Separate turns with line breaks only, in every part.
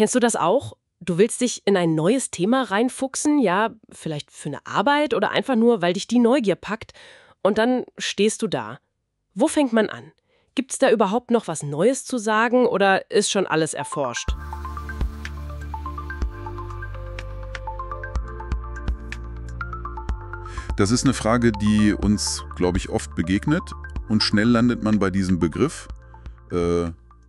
Kennst du das auch? Du willst dich in ein neues Thema reinfuchsen, ja, vielleicht für eine Arbeit oder einfach nur, weil dich die Neugier packt. Und dann stehst du da. Wo fängt man an? Gibt's da überhaupt noch was Neues zu sagen oder ist schon alles erforscht?
Das ist eine Frage, die uns, glaube ich, oft begegnet. Und schnell landet man bei diesem Begriff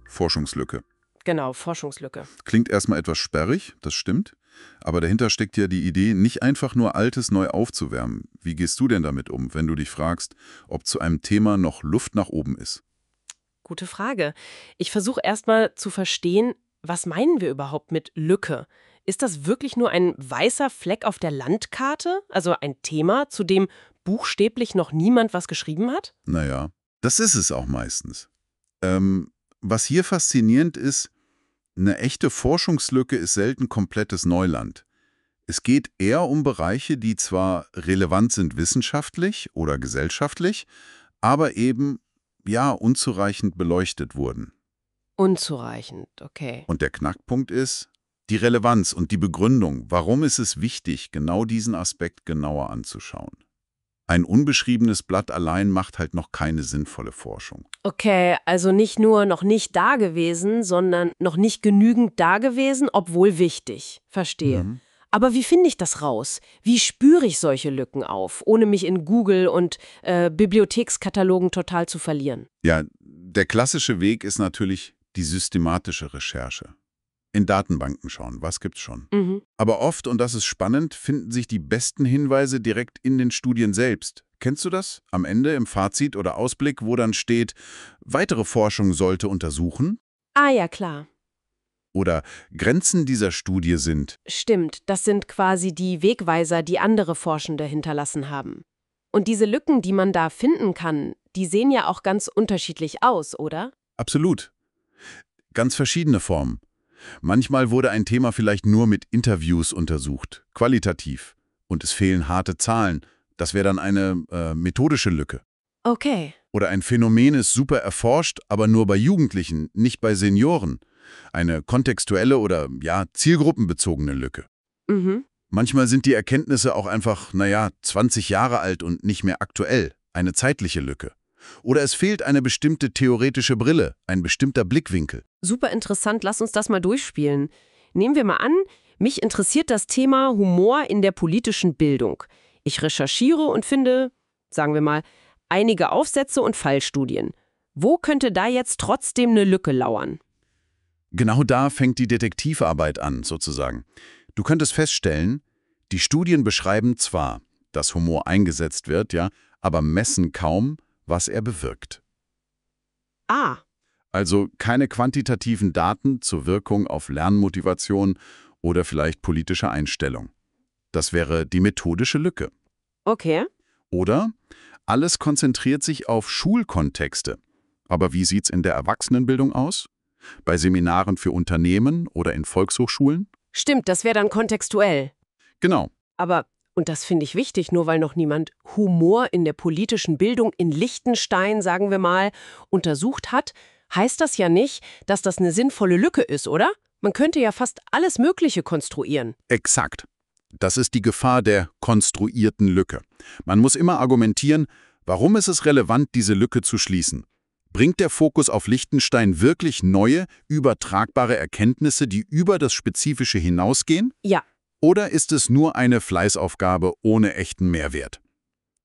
Forschungslücke.
Genau, Forschungslücke.
Klingt erstmal etwas sperrig, das stimmt. Aber dahinter steckt ja die Idee, nicht einfach nur Altes neu aufzuwärmen. Wie gehst du denn damit um, wenn du dich fragst, ob zu einem Thema noch Luft nach oben ist?
Gute Frage. Ich versuche erstmal zu verstehen, was meinen wir überhaupt mit Lücke? Ist das wirklich nur ein weißer Fleck auf der Landkarte? Also ein Thema, zu dem buchstäblich noch niemand was geschrieben hat?
Naja, das ist es auch meistens. Was hier faszinierend ist, eine echte Forschungslücke ist selten komplettes Neuland. Es geht eher um Bereiche, die zwar relevant sind wissenschaftlich oder gesellschaftlich, aber eben, ja, unzureichend beleuchtet wurden.
Unzureichend, okay.
Und der Knackpunkt ist die Relevanz und die Begründung. Warum ist es wichtig, genau diesen Aspekt genauer anzuschauen? Ein unbeschriebenes Blatt allein macht halt noch keine sinnvolle Forschung.
Okay, also nicht nur noch nicht da gewesen, sondern noch nicht genügend da gewesen, obwohl wichtig. Verstehe. Aber wie finde ich das raus? Wie spüre ich solche Lücken auf, ohne mich in Google und Bibliothekskatalogen total zu verlieren?
Ja, der klassische Weg ist natürlich die systematische Recherche. In Datenbanken schauen, was gibt's schon. Aber oft, und das ist spannend, finden sich die besten Hinweise direkt in den Studien selbst. Kennst du das? Am Ende im Fazit oder Ausblick, wo dann steht, weitere Forschung sollte untersuchen?
Ah ja, klar.
Oder Grenzen dieser Studie sind.
Stimmt, das sind quasi die Wegweiser, die andere Forschende hinterlassen haben. Und diese Lücken, die man da finden kann, die sehen ja auch ganz unterschiedlich aus, oder?
Absolut. Ganz verschiedene Formen. Manchmal wurde ein Thema vielleicht nur mit Interviews untersucht, qualitativ. Und es fehlen harte Zahlen. Das wäre dann eine methodische Lücke.
Okay.
Oder ein Phänomen ist super erforscht, aber nur bei Jugendlichen, nicht bei Senioren. Eine kontextuelle oder, ja, zielgruppenbezogene Lücke. Manchmal sind die Erkenntnisse auch einfach, 20 Jahre alt und nicht mehr aktuell. Eine zeitliche Lücke. Oder es fehlt eine bestimmte theoretische Brille, ein bestimmter Blickwinkel.
Super interessant, lass uns das mal durchspielen. Nehmen wir mal an, mich interessiert das Thema Humor in der politischen Bildung. Ich recherchiere und finde, sagen wir mal, einige Aufsätze und Fallstudien. Wo könnte da jetzt trotzdem eine Lücke lauern?
Genau da fängt die Detektivarbeit an, sozusagen. Du könntest feststellen, die Studien beschreiben zwar, dass Humor eingesetzt wird, ja, aber messen kaum, was er bewirkt.
Ah.
Also keine quantitativen Daten zur Wirkung auf Lernmotivation oder vielleicht politische Einstellung. Das wäre die methodische Lücke.
Okay.
Oder alles konzentriert sich auf Schulkontexte. Aber wie sieht's in der Erwachsenenbildung aus? Bei Seminaren für Unternehmen oder in Volkshochschulen?
Stimmt, das wäre dann kontextuell.
Genau.
Aber, und das finde ich wichtig, nur weil noch niemand Humor in der politischen Bildung in Liechtenstein, sagen wir mal, untersucht hat, heißt das ja nicht, dass das eine sinnvolle Lücke ist, oder? Man könnte ja fast alles Mögliche konstruieren.
Exakt. Das ist die Gefahr der konstruierten Lücke. Man muss immer argumentieren, warum ist es relevant, diese Lücke zu schließen? Bringt der Fokus auf Liechtenstein wirklich neue, übertragbare Erkenntnisse, die über das Spezifische hinausgehen?
Ja.
Oder ist es nur eine Fleißaufgabe ohne echten Mehrwert?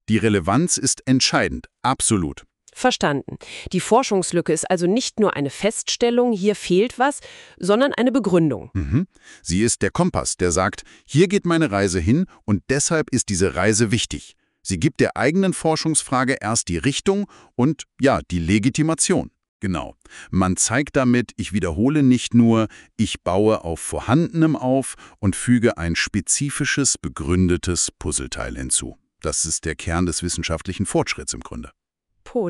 Die Relevanz ist entscheidend, absolut.
Verstanden. Die Forschungslücke ist also nicht nur eine Feststellung, hier fehlt was, sondern eine Begründung.
Sie ist der Kompass, der sagt, hier geht meine Reise hin und deshalb ist diese Reise wichtig. Sie gibt der eigenen Forschungsfrage erst die Richtung und, ja, die Legitimation. Genau. Man zeigt damit, ich wiederhole nicht nur, ich baue auf Vorhandenem auf und füge ein spezifisches, begründetes Puzzleteil hinzu. Das ist der Kern des wissenschaftlichen Fortschritts im Grunde.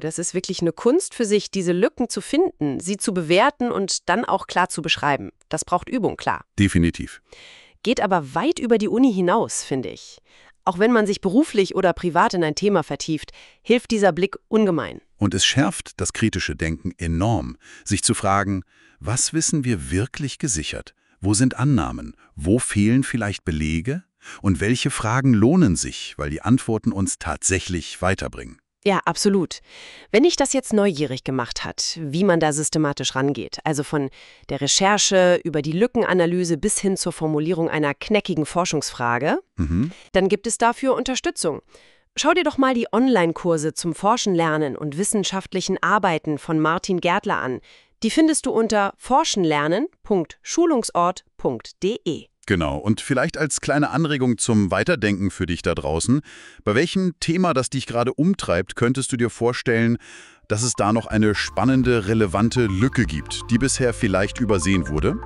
Das ist wirklich eine Kunst für sich, diese Lücken zu finden, sie zu bewerten und dann auch klar zu beschreiben. Das braucht Übung, klar.
Definitiv.
Geht aber weit über die Uni hinaus, finde ich. Auch wenn man sich beruflich oder privat in ein Thema vertieft, hilft dieser Blick ungemein.
Und es schärft das kritische Denken enorm, sich zu fragen, was wissen wir wirklich gesichert? Wo sind Annahmen? Wo fehlen vielleicht Belege? Und welche Fragen lohnen sich, weil die Antworten uns tatsächlich weiterbringen?
Ja, absolut. Wenn dich das jetzt neugierig gemacht hat, wie man da systematisch rangeht, also von der Recherche über die Lückenanalyse bis hin zur Formulierung einer knackigen Forschungsfrage, dann gibt es dafür Unterstützung. Schau dir doch mal die Online-Kurse zum Forschen lernen und wissenschaftlichen Arbeiten von Martin Gärtler an. Die findest du unter forschenlernen.schulungsort.de.
Genau, und vielleicht als kleine Anregung zum Weiterdenken für dich da draußen, bei welchem Thema, das dich gerade umtreibt, könntest du dir vorstellen, dass es da noch eine spannende, relevante Lücke gibt, die bisher vielleicht übersehen wurde?